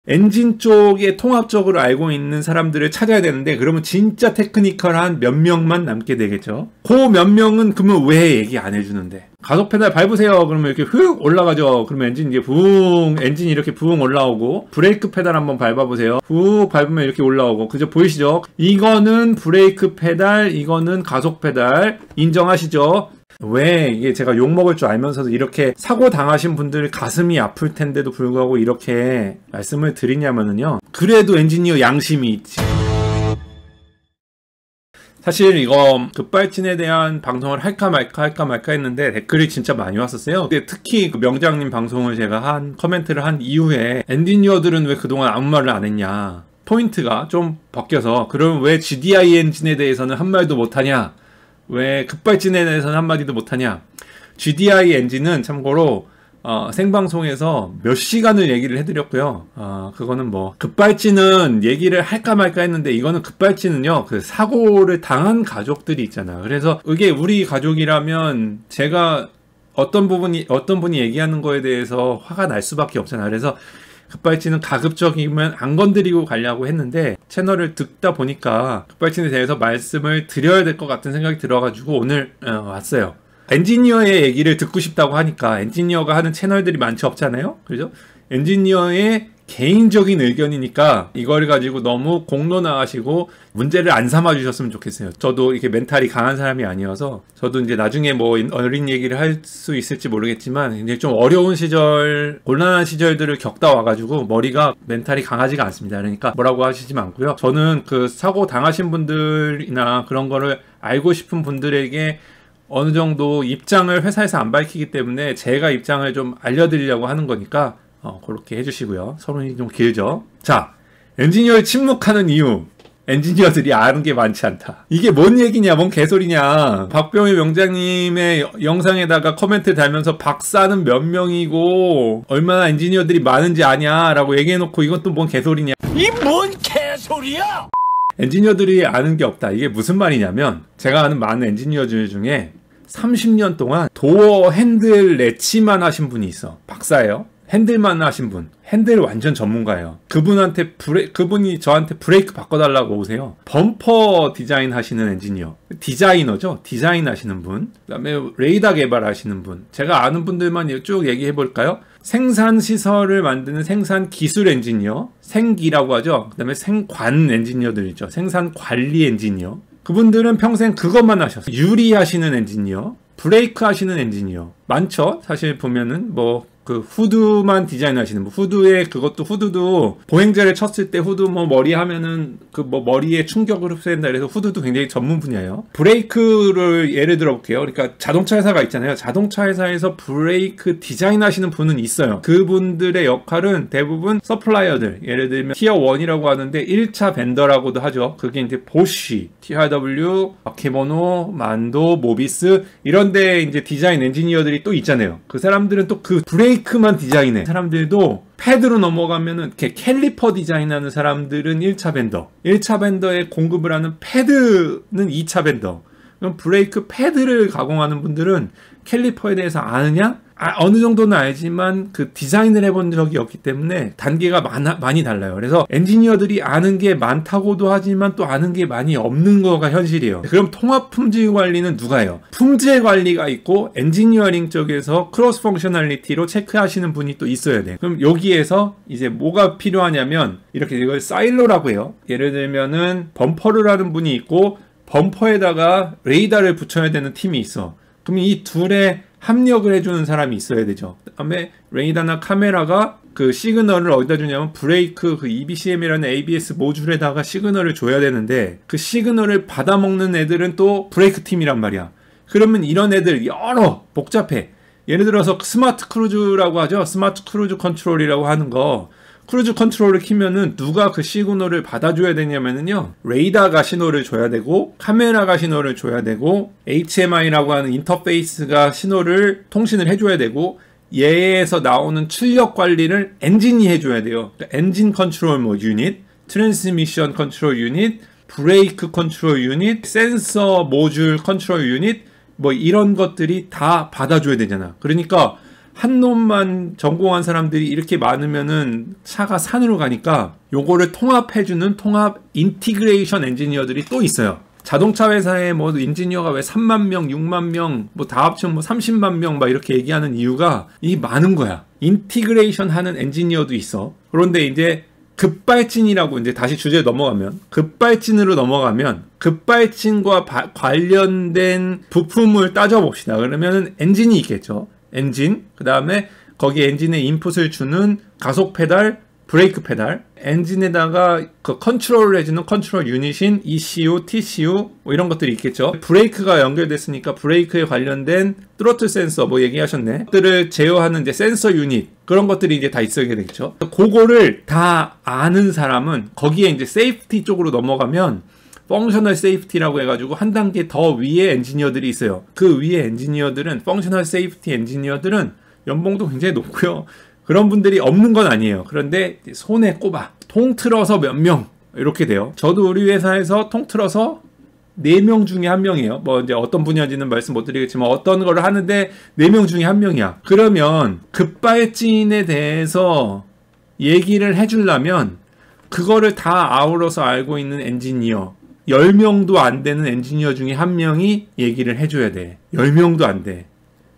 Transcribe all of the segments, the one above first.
엔진 쪽에 통합적으로 알고 있는 사람들을 찾아야 되는데 그러면 진짜 테크니컬한 몇 명만 남게 되겠죠. 그 몇 명은 그러면 왜 얘기 안 해주는데 가속 페달 밟으세요. 그러면 이렇게 휙 올라가죠. 그러면 엔진 이제 붕 엔진이 이렇게 붕 올라오고 브레이크 페달 한번 밟아보세요. 훅 밟으면 이렇게 올라오고 그죠? 보이시죠? 이거는 브레이크 페달, 이거는 가속 페달 인정하시죠? 왜 이게 제가 욕먹을 줄 알면서도 이렇게 사고 당하신 분들 가슴이 아플 텐데도 불구하고 이렇게 말씀을 드리냐면요. 그래도 엔지니어 양심이 있지. 사실 이거 급발진에 대한 방송을 할까 말까 했는데 댓글이 진짜 많이 왔었어요. 근데 특히 그 명장님 방송을 제가 커멘트를 한 이후에 엔지니어들은 왜 그동안 아무 말을 안 했냐. 포인트가 좀 바뀌어서 그럼 왜 GDI 엔진에 대해서는 한 말도 못하냐. 왜 급발진에 대해서는 한마디도 못하냐. GDI 엔진은 참고로 생방송에서 몇 시간을 얘기를 해드렸고요. 그거는 뭐 급발진은 얘기를 할까 말까 했는데 이거는 급발진은요 그 사고를 당한 가족들이 있잖아. 그래서 이게 우리 가족이라면 제가 어떤 분이 얘기하는 거에 대해서 화가 날 수밖에 없잖아. 그래서 급발진은 가급적이면 안 건드리고 가려고 했는데 채널을 듣다 보니까 급발진에 대해서 말씀을 드려야 될 것 같은 생각이 들어가지고 오늘 왔어요. 엔지니어의 얘기를 듣고 싶다고 하니까 엔지니어가 하는 채널들이 많지 없잖아요. 그죠? 엔지니어의 개인적인 의견이니까 이걸 가지고 너무 공론화하시고 문제를 안 삼아 주셨으면 좋겠어요. 저도 이렇게 멘탈이 강한 사람이 아니어서 저도 이제 나중에 뭐 어린 얘기를 할 수 있을지 모르겠지만 이제 좀 어려운 시절, 곤란한 시절들을 겪다 와가지고 머리가 멘탈이 강하지가 않습니다. 그러니까 뭐라고 하시지 않고요. 저는 그 사고 당하신 분들이나 그런 거를 알고 싶은 분들에게 어느 정도 입장을 회사에서 안 밝히기 때문에 제가 입장을 좀 알려드리려고 하는 거니까 그렇게 해주시고요. 서론이 좀 길죠. 자, 엔지니어를 침묵하는 이유. 엔지니어들이 아는 게 많지 않다. 이게 뭔 얘기냐, 뭔 개소리냐. 박병희 명장님의 영상에다가 코멘트 달면서 박사는 몇 명이고 얼마나 엔지니어들이 많은지 아냐 라고 얘기해놓고 이건 또 뭔 개소리냐. 이 뭔 개소리야! 엔지니어들이 아는 게 없다. 이게 무슨 말이냐면 제가 아는 많은 엔지니어들 중에 30년 동안 도어 핸들 레치만 하신 분이 있어. 박사예요. 핸들만 하신 분. 핸들 완전 전문가예요. 그분이 저한테 브레이크 바꿔달라고 오세요. 범퍼 디자인 하시는 엔지니어. 디자이너죠. 디자인 하시는 분. 그 다음에 레이더 개발하시는 분. 제가 아는 분들만 쭉 얘기해 볼까요? 생산시설을 만드는 생산 기술 엔지니어. 생기라고 하죠. 그 다음에 생관 엔지니어들 있죠. 생산 관리 엔지니어. 그분들은 평생 그것만 하셨어요. 유리 하시는 엔지니어. 브레이크 하시는 엔지니어. 많죠. 사실 보면은 뭐 그 후드만 디자인하시는 분, 그것도 후드도 보행자를 쳤을 때 후드 뭐 머리 하면은 그 뭐 머리에 충격을 흡수한다 그래서 후드도 굉장히 전문 분야예요. 브레이크를 예를 들어 볼게요. 그러니까 자동차 회사가 있잖아요. 자동차 회사에서 브레이크 디자인하시는 분은 있어요. 그분들의 역할은 대부분 서플라이어들, 예를 들면 티어 1이라고 하는데 1차 벤더라고도 하죠. 그게 이제 보쉬, TRW, 아케모노, 만도, 모비스 이런데 이제 디자인 엔지니어들이 또 있잖아요. 그 사람들은 또 그 브레이크만 디자인해. 사람들도 패드로 넘어가면은 이렇게 캘리퍼 디자인하는 사람들은 1차 벤더, 1차 벤더에 공급을 하는 패드는 2차 벤더. 그럼 브레이크 패드를 가공하는 분들은 캘리퍼에 대해서 아느냐? 어느 정도는 알지만 그 디자인을 해본 적이 없기 때문에 단계가 많이 달라요. 그래서 엔지니어들이 아는 게 많다고도 하지만 또 아는 게 많이 없는 거가 현실이에요. 그럼 통합 품질 관리는 누가 해요? 품질 관리가 있고 엔지니어링 쪽에서 크로스 펑셔널리티로 체크하시는 분이 또 있어야 돼요. 그럼 여기에서 이제 뭐가 필요하냐면 이렇게 이걸 사일로라고 해요. 예를 들면은 범퍼를 하는 분이 있고 범퍼에다가 레이더를 붙여야 되는 팀이 있어. 그럼 이 둘의 합력을 해주는 사람이 있어야 되죠. 그다음에 레이더나 카메라가 그 시그널을 어디다 주냐면 브레이크 그 EBCM이라는 ABS 모듈에다가 시그널을 줘야 되는데 그 시그널을 받아먹는 애들은 또 브레이크 팀이란 말이야. 그러면 이런 애들 여러 복잡해. 예를 들어서 스마트 크루즈라고 하죠. 스마트 크루즈 컨트롤이라고 하는 거. 크루즈 컨트롤을 키면은 누가 그 시그널을 받아줘야 되냐면은요. 레이더가 신호를 줘야 되고 카메라가 신호를 줘야 되고 HMI라고 하는 인터페이스가 신호를 통신을 해줘야 되고 얘에서 나오는 출력 관리를 엔진이 해줘야 돼요. 그러니까 엔진 컨트롤 뭐 유닛, 트랜스미션 컨트롤 유닛, 브레이크 컨트롤 유닛, 센서 모듈 컨트롤 유닛 뭐 이런 것들이 다 받아줘야 되잖아. 그러니까 한 놈만 전공한 사람들이 이렇게 많으면은 차가 산으로 가니까 요거를 통합해주는 통합 인티그레이션 엔지니어들이 또 있어요. 자동차 회사에 뭐 엔지니어가 왜 3만 명, 6만 명, 뭐 다 합치면 뭐 30만 명 막 이렇게 얘기하는 이유가 이 많은 거야. 인티그레이션 하는 엔지니어도 있어. 그런데 이제 급발진이라고 이제 다시 주제에 넘어가면 급발진으로 넘어가면 급발진과 관련된 부품을 따져봅시다. 그러면 엔진이 있겠죠. 엔진, 그 다음에 거기 엔진에 인풋을 주는 가속 페달, 브레이크 페달, 엔진에다가 그 컨트롤을 해주는 컨트롤 유닛인 ECU, TCU 뭐 이런 것들이 있겠죠. 브레이크가 연결됐으니까 브레이크에 관련된 트로틀 센서 뭐 얘기하셨네. 그들을 제어하는 이제 센서 유닛 그런 것들이 이제 다 있어야 되겠죠. 그거를 다 아는 사람은 거기에 이제 세이프티 쪽으로 넘어가면 펑셔널 세이프티라고 해가지고 한 단계 더 위에 엔지니어들이 있어요. 그 위에 엔지니어들은 펑셔널 세이프티 엔지니어들은 연봉도 굉장히 높고요. 그런 분들이 없는 건 아니에요. 그런데 손에 꼽아 통틀어서 몇 명 이렇게 돼요. 저도 우리 회사에서 통틀어서 4명 중에 1명이에요. 뭐 이제 어떤 분야인지는 말씀 못 드리겠지만 어떤 거를 하는데 4명 중에 1명이야. 그러면 급발진에 대해서 얘기를 해주려면 그거를 다 아우러서 알고 있는 엔지니어 10명도 안 되는 엔지니어 중에 1명이 얘기를 해줘야 돼. 10명도 안 돼.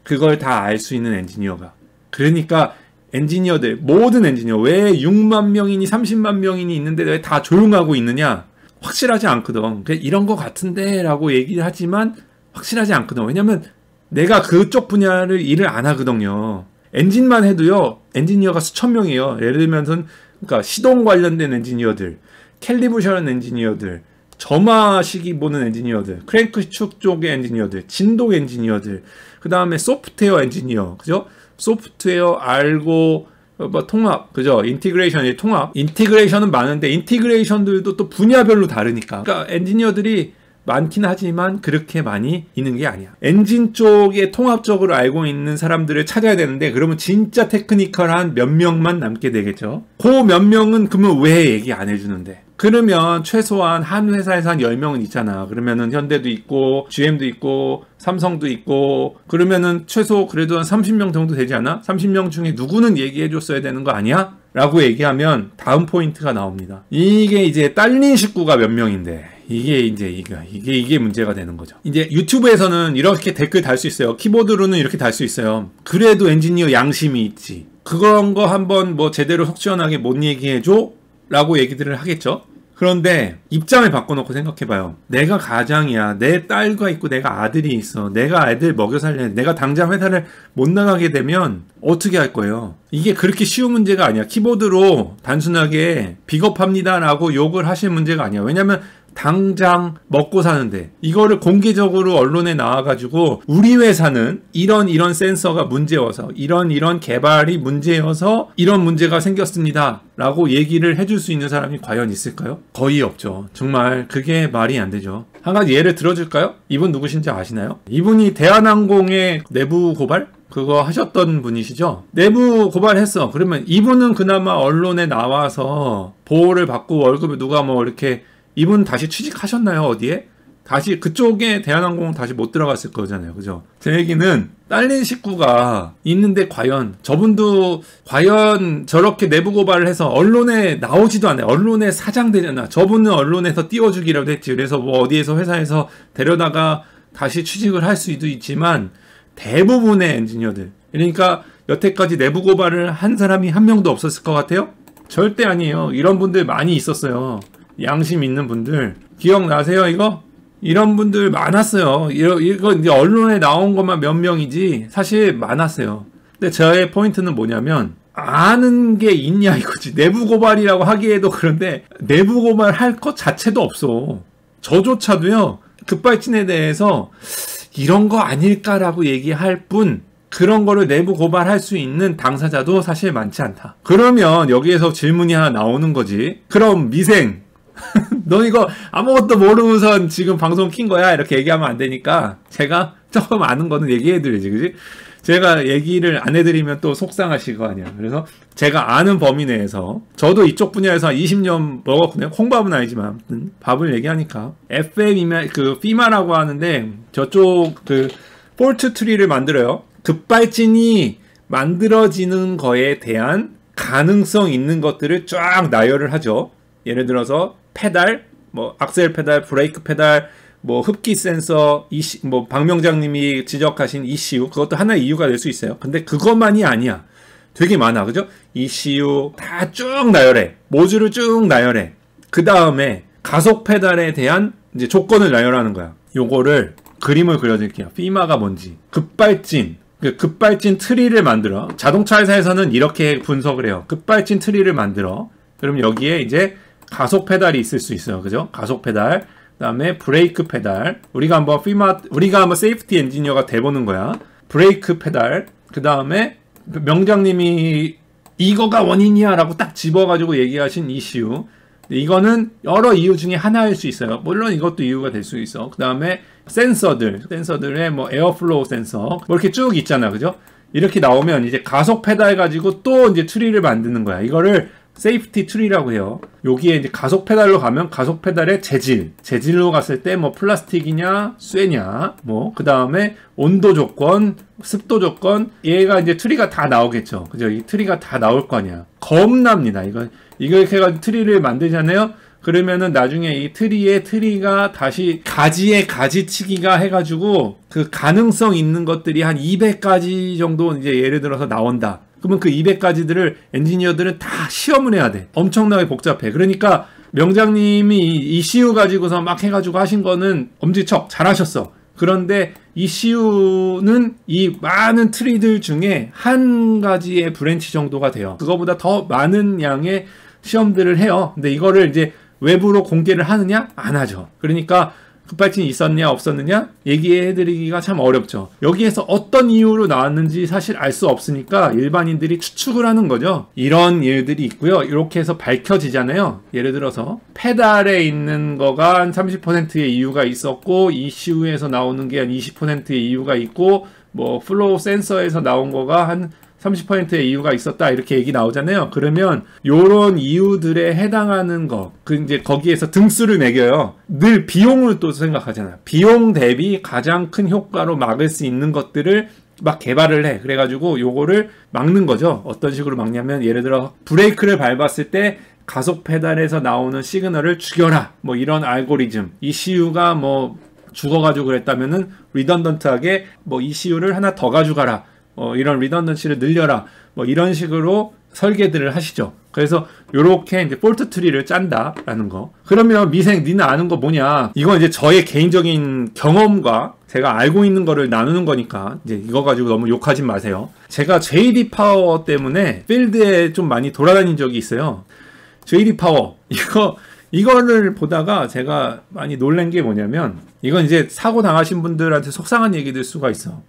그걸 다 알 수 있는 엔지니어가. 그러니까 엔지니어들, 모든 엔지니어, 왜 6만 명이니 30만 명이니 있는데 왜 다 조용하고 있느냐? 확실하지 않거든. 이런 거 같은데 라고 얘기를 하지만 확실하지 않거든. 왜냐면 내가 그쪽 분야를 일을 안 하거든요. 엔진만 해도요, 엔지니어가 수천 명이에요. 예를 들면은, 그러니까 시동 관련된 엔지니어들, 캘리브레이션 엔지니어들, 점화 시기 보는 엔지니어들, 크랭크 축 쪽의 엔지니어들, 진동 엔지니어들, 그 다음에 소프트웨어 엔지니어, 그죠? 소프트웨어 알고 뭐 통합, 그죠? 인티그레이션이 통합. 인티그레이션은 많은데 인티그레이션들도 또 분야별로 다르니까. 그러니까 엔지니어들이 많긴 하지만 그렇게 많이 있는 게 아니야. 엔진 쪽에 통합적으로 알고 있는 사람들을 찾아야 되는데 그러면 진짜 테크니컬한 몇 명만 남게 되겠죠. 그 몇 명은 그러면 왜 얘기 안 해주는데? 그러면 최소한 한 회사에서 한 10명은 있잖아. 그러면은 현대도 있고 GM도 있고 삼성도 있고 그러면은 최소 그래도 한 30명 정도 되지 않아? 30명 중에 누구는 얘기해 줬어야 되는 거 아니야? 라고 얘기하면 다음 포인트가 나옵니다. 이게 이제 딸린 식구가 몇 명인데 이게 문제가 되는 거죠. 이제 유튜브에서는 이렇게 댓글 달 수 있어요. 키보드로는 이렇게 달 수 있어요. 그래도 엔지니어 양심이 있지. 그런 거 한번 뭐 제대로 속 시원하게 못 얘기해줘? 라고 얘기들을 하겠죠. 그런데 입장을 바꿔놓고 생각해봐요. 내가 가장이야. 내 딸과 있고 내가 아들이 있어. 내가 애들 먹여 살려야 돼. 내가 당장 회사를 못 나가게 되면 어떻게 할 거예요? 이게 그렇게 쉬운 문제가 아니야. 키보드로 단순하게 비겁합니다라고 욕을 하실 문제가 아니야. 왜냐면 당장 먹고 사는데 이거를 공개적으로 언론에 나와가지고 우리 회사는 이런 센서가 문제여서 이런 개발이 문제여서 이런 문제가 생겼습니다 라고 얘기를 해줄 수 있는 사람이 과연 있을까요? 거의 없죠. 정말 그게 말이 안 되죠. 한 가지 예를 들어줄까요? 이분 누구신지 아시나요? 이분이 대한항공의 내부 고발? 그거 하셨던 분이시죠? 내부 고발했어. 그러면 이분은 그나마 언론에 나와서 보호를 받고 월급을 누가 뭐 이렇게 이분 다시 취직하셨나요? 어디에? 다시 그쪽에 대한항공 다시 못 들어갔을 거잖아요. 그죠? 제 얘기는 딸린 식구가 있는데 과연 저분도 과연 저렇게 내부 고발을 해서 언론에 나오지도 않아요. 언론에 사장되잖아. 저분은 언론에서 띄워주기라도 했지. 그래서 뭐 어디에서 회사에서 데려다가 다시 취직을 할 수도 있지만 대부분의 엔지니어들, 그러니까 여태까지 내부 고발을 한 사람이 한 명도 없었을 것 같아요? 절대 아니에요. 이런 분들 많이 있었어요. 양심 있는 분들 기억나세요? 이런 분들 많았어요. 이거 이제 언론에 나온 것만 몇 명이지 사실 많았어요. 근데 저의 포인트는 뭐냐면 아는 게 있냐 이거지. 내부 고발이라고 하기에도 그런데 내부 고발 할 것 자체도 없어. 저조차도요 급발진에 대해서 이런 거 아닐까라고 얘기할 뿐 그런 거를 내부 고발할 수 있는 당사자도 사실 많지 않다. 그러면 여기에서 질문이 하나 나오는 거지. 그럼 미생 너 이거 아무것도 모르고선 지금 방송 킨 거야? 이렇게 얘기하면 안 되니까 제가 조금 아는 거는 얘기해드리지, 그지? 제가 얘기를 안 해드리면 또 속상하실 거 아니야. 그래서 제가 아는 범위 내에서 저도 이쪽 분야에서 한 20년 먹었거든요. 콩밥은 아니지만 밥을 얘기하니까 FM이면 그 피마라고 하는데 저쪽 그 폴트 트리를 만들어요. 급발진이 만들어지는 거에 대한 가능성 있는 것들을 쫙 나열을 하죠. 예를 들어서 페달, 뭐 악셀 페달, 브레이크 페달, 뭐 흡기 센서, 뭐 박명장님이 지적하신 ECU, 그것도 하나의 이유가 될 수 있어요. 근데 그것만이 아니야. 되게 많아, 그죠? ECU 다 쭉 나열해. 모듈을 쭉 나열해. 그 다음에 가속 페달에 대한 이제 조건을 나열하는 거야. 요거를 그림을 그려드릴게요. 피마가 뭔지. 급발진. 그 급발진 트리를 만들어. 자동차 회사에서는 이렇게 분석을 해요. 급발진 트리를 만들어. 그럼 여기에 이제 가속 페달이 있을 수 있어요. 그죠? 가속 페달. 그다음에 브레이크 페달. 우리가 한번 세이프티 엔지니어가 돼보는 거야. 브레이크 페달. 그다음에 명장님이 이거가 원인이야라고 딱 집어가지고 얘기하신 ECU. 이거는 여러 이유 중에 하나일 수 있어요. 물론 이것도 이유가 될 수 있어. 그다음에 센서들의 뭐 에어플로우 센서 뭐 이렇게 쭉 있잖아, 그죠? 이렇게 나오면 이제 가속 페달 가지고 또 이제 트리를 만드는 거야. 이거를 세이프티 트리라고 해요. 여기에 이제 가속 페달로 가면 가속 페달의 재질로 갔을 때 뭐 플라스틱이냐, 쇠냐, 뭐 그 다음에 온도 조건, 습도 조건, 얘가 이제 트리가 다 나오겠죠. 그죠? 이 트리가 다 나올 거 아니야. 겁납니다. 이거 이렇게 해가지고 트리를 만들잖아요. 그러면은 나중에 이 트리가 다시 가지에 가지치기가 해가지고 그 가능성 있는 것들이 한 200가지 정도 이제 예를 들어서 나온다. 그러면 그 200가지들을 엔지니어들은 다 시험을 해야 돼. 엄청나게 복잡해. 그러니까 명장님이 ECU 가지고서 막 해가지고 하신 거는 엄지척 잘하셨어. 그런데 ECU는 이 많은 트리들 중에 한 가지의 브랜치 정도가 돼요. 그거보다 더 많은 양의 시험들을 해요. 근데 이거를 이제 외부로 공개를 하느냐? 안 하죠. 그러니까 급발진이 있었냐 없었느냐 얘기해드리기가 참 어렵죠. 여기에서 어떤 이유로 나왔는지 사실 알 수 없으니까 일반인들이 추측을 하는 거죠. 이런 일들이 있고요. 이렇게 해서 밝혀지잖아요. 예를 들어서 페달에 있는 거가 한 30%의 이유가 있었고 ECU에서 나오는 게 한 20%의 이유가 있고 뭐 플로우 센서에서 나온 거가 한 30%의 이유가 있었다 이렇게 얘기 나오잖아요. 그러면 요런 이유들에 해당하는 거, 그 이제 거기에서 등수를 매겨요. 늘 비용을 또 생각하잖아요. 비용 대비 가장 큰 효과로 막을 수 있는 것들을 막 개발을 해. 그래가지고 요거를 막는 거죠. 어떤 식으로 막냐면 예를 들어 브레이크를 밟았을 때 가속 페달에서 나오는 시그널을 죽여라. 뭐 이런 알고리즘. ECU가 뭐 죽어가지고 그랬다면은 리던던트하게 뭐 ECU를 하나 더 가져가라. 이런 리던던시를 늘려라. 뭐 이런 식으로 설계들을 하시죠. 그래서 요렇게 이제 폴트 트리를 짠다라는 거. 그러면 니는 아는 거 뭐냐? 이건 이제 저의 개인적인 경험과 제가 알고 있는 거를 나누는 거니까 이제 이거 가지고 너무 욕하지 마세요. 제가 JD 파워 때문에 필드에 좀 많이 돌아다닌 적이 있어요. JD 파워 이거를 보다가 제가 많이 놀란 게 뭐냐면 이건 이제 사고 당하신 분들한테 속상한 얘기 될 수가 있어.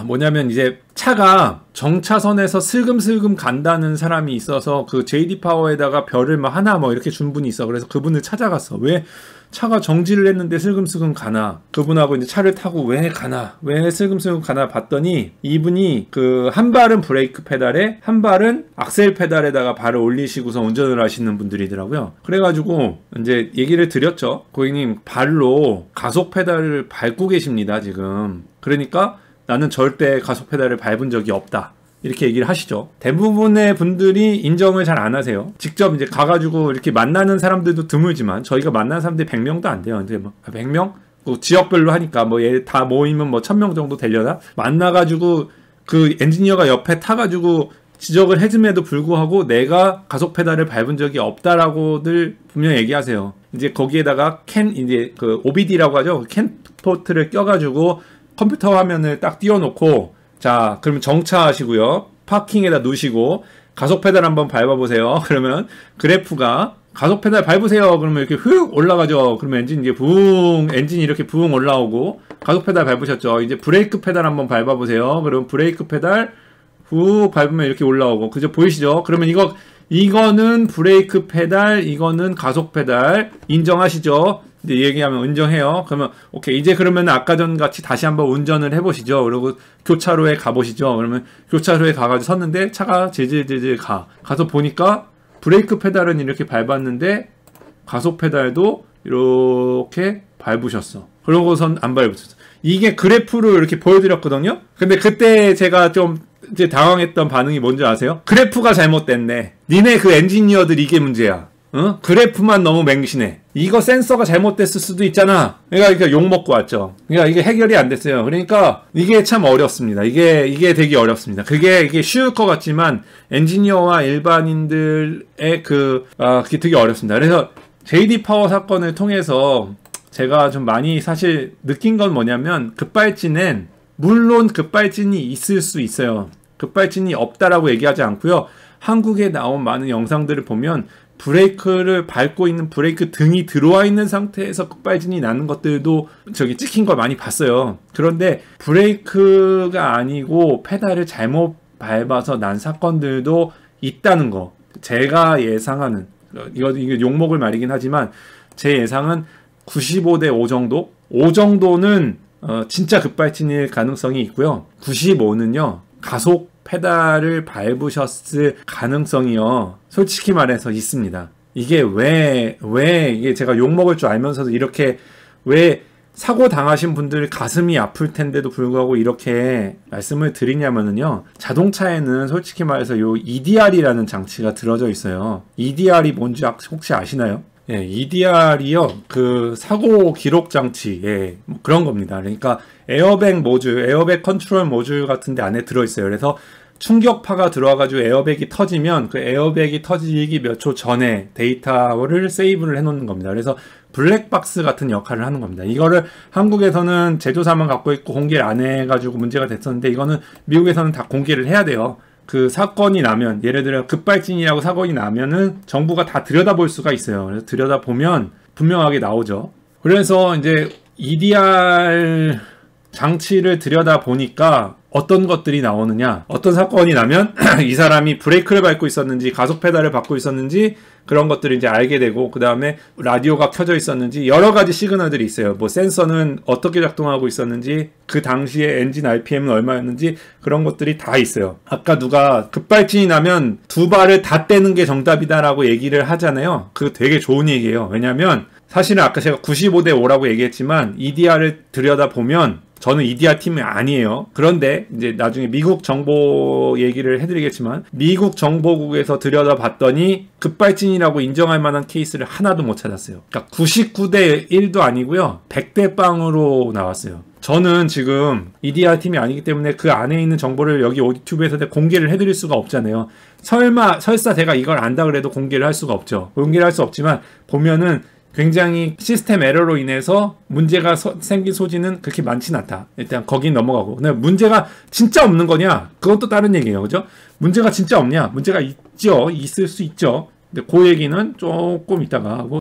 뭐냐면 이제 차가 정차선에서 슬금슬금 간다는 사람이 있어서 그 JD 파워에다가 별을 뭐 하나 뭐 이렇게 준 분이 있어. 그래서 그분을 찾아갔어. 왜 차가 정지를 했는데 슬금슬금 가나? 그분하고 이제 차를 타고 왜 가나? 왜 슬금슬금 가나 봤더니 이분이 그 한 발은 브레이크 페달에 한 발은 악셀 페달에다가 발을 올리시고서 운전을 하시는 분들이더라고요. 그래가지고 이제 얘기를 드렸죠. 고객님 발로 가속 페달을 밟고 계십니다 지금. 그러니까 나는 절대 가속 페달을 밟은 적이 없다. 이렇게 얘기를 하시죠. 대부분의 분들이 인정을 잘 안 하세요. 직접 이제 가가지고 이렇게 만나는 사람들도 드물지만 저희가 만나는 사람들이 100명도 안 돼요. 이제 뭐 100명? 지역별로 하니까 뭐 얘 다 모이면 뭐 1000명 정도 되려나? 만나가지고 그 엔지니어가 옆에 타가지고 지적을 해줌에도 불구하고 내가 가속 페달을 밟은 적이 없다라고들 분명 얘기하세요. 이제 거기에다가 이제 그 OBD라고 하죠. 캔 포트를 껴가지고 컴퓨터 화면을 딱 띄워놓고 자, 그러면 정차하시고요. 파킹에다 놓으시고 가속 페달 한번 밟아보세요. 그러면 그래프가 가속 페달 밟으세요. 그러면 이렇게 휙 올라가죠. 그러면 엔진이 이렇게 부웅 올라오고 가속 페달 밟으셨죠. 이제 브레이크 페달 한번 밟아보세요. 그러면 브레이크 페달 후 밟으면 이렇게 올라오고 그죠? 보이시죠? 그러면 이거는 브레이크 페달, 이거는 가속 페달 인정하시죠? 이제 얘기하면 인정해요. 그러면 오케이 이제 그러면 아까 전 같이 다시 한번 운전을 해보시죠. 그리고 교차로에 가보시죠. 그러면 교차로에 가가지고 섰는데 차가 질질질질 가서 보니까 브레이크 페달은 이렇게 밟았는데 가속 페달도 이렇게 밟으셨어. 그러고선 안 밟으셨어. 이게 그래프로 이렇게 보여드렸거든요. 근데 그때 제가 좀 이제 당황했던 반응이 뭔지 아세요? 그래프가 잘못됐네. 니네 그 엔지니어들 이게 문제야. 어? 그래프만 너무 맹신해. 이거 센서가 잘못됐을 수도 있잖아. 그러니까 욕먹고 왔죠. 그러니까 이게 해결이 안 됐어요. 그러니까 이게 참 어렵습니다. 이게 되게 어렵습니다. 이게 쉬울 것 같지만 엔지니어와 일반인들의 그게 되게 어렵습니다. 그래서 JD 파워 사건을 통해서 제가 좀 많이 사실 느낀 건 뭐냐면 급발진은 물론 급발진이 있을 수 있어요. 급발진이 없다라고 얘기하지 않고요. 한국에 나온 많은 영상들을 보면 브레이크를 밟고 있는 브레이크 등이 들어와 있는 상태에서 급발진이 나는 것들도 찍힌 걸 많이 봤어요. 그런데 브레이크가 아니고 페달을 잘못 밟아서 난 사건들도 있다는 거. 제가 예상하는, 이게 욕먹을 말이긴 하지만 제 예상은 95대 5 정도? 5 정도는 진짜 급발진일 가능성이 있고요. 95는요. 가속 페달을 밟으셨을 가능성이요. 솔직히 말해서 있습니다. 이게 왜 이게 제가 욕먹을 줄 알면서도 이렇게 왜 사고 당하신 분들 가슴이 아플 텐데도 불구하고 이렇게 말씀을 드리냐면요. 자동차에는 솔직히 말해서 요 EDR이라는 장치가 들어져 있어요. EDR이 뭔지 혹시 아시나요? 예, EDR이요. 그 사고 기록 장치, 예, 뭐 그런 겁니다. 그러니까 에어백 모듈, 에어백 컨트롤 모듈 같은 데 안에 들어있어요. 그래서 충격파가 들어와가지고 에어백이 터지면 그 에어백이 터지기 몇 초 전에 데이터를 세이브를 해놓는 겁니다. 그래서 블랙박스 같은 역할을 하는 겁니다. 이거를 한국에서는 제조사만 갖고 있고 공개를 안 해가지고 문제가 됐었는데 이거는 미국에서는 다 공개를 해야 돼요. 그 사건이 나면, 예를 들어 급발진이라고 사건이 나면은 정부가 다 들여다볼 수가 있어요. 그래서 들여다보면 분명하게 나오죠. 그래서 이제 EDR 장치를 들여다보니까 어떤 것들이 나오느냐, 어떤 사건이 나면 이 사람이 브레이크를 밟고 있었는지 가속 페달을 밟고 있었는지 그런 것들을 이제 알게 되고, 그 다음에 라디오가 켜져 있었는지 여러 가지 시그널들이 있어요. 뭐 센서는 어떻게 작동하고 있었는지, 그 당시에 엔진 RPM은 얼마였는지 그런 것들이 다 있어요. 아까 누가 급발진이 나면 두 발을 다 떼는 게 정답이다라고 얘기를 하잖아요. 그거 되게 좋은 얘기예요. 왜냐면 사실은 아까 제가 95대 5라고 얘기했지만 EDR을 들여다보면 저는 EDR 팀이 아니에요. 그런데 이제 나중에 미국 정보 얘기를 해드리겠지만 미국 정보국에서 들여다봤더니 급발진이라고 인정할 만한 케이스를 하나도 못 찾았어요. 그러니까 99대 1도 아니고요. 100대 0으로 나왔어요. 저는 지금 EDR 팀이 아니기 때문에 그 안에 있는 정보를 여기 유튜브에서 공개를 해드릴 수가 없잖아요. 설사 제가 이걸 안다 그래도 공개를 할 수가 없죠. 공개를 할 수 없지만 보면은 굉장히 시스템 에러로 인해서 문제가 생긴 소지는 그렇게 많진 않다. 일단 거긴 넘어가고. 근데 문제가 진짜 없는 거냐? 그건 또 다른 얘기예요. 그죠? 문제가 진짜 없냐? 문제가 있죠. 있을 수 있죠. 근데 그 얘기는 조금 이따가 하고.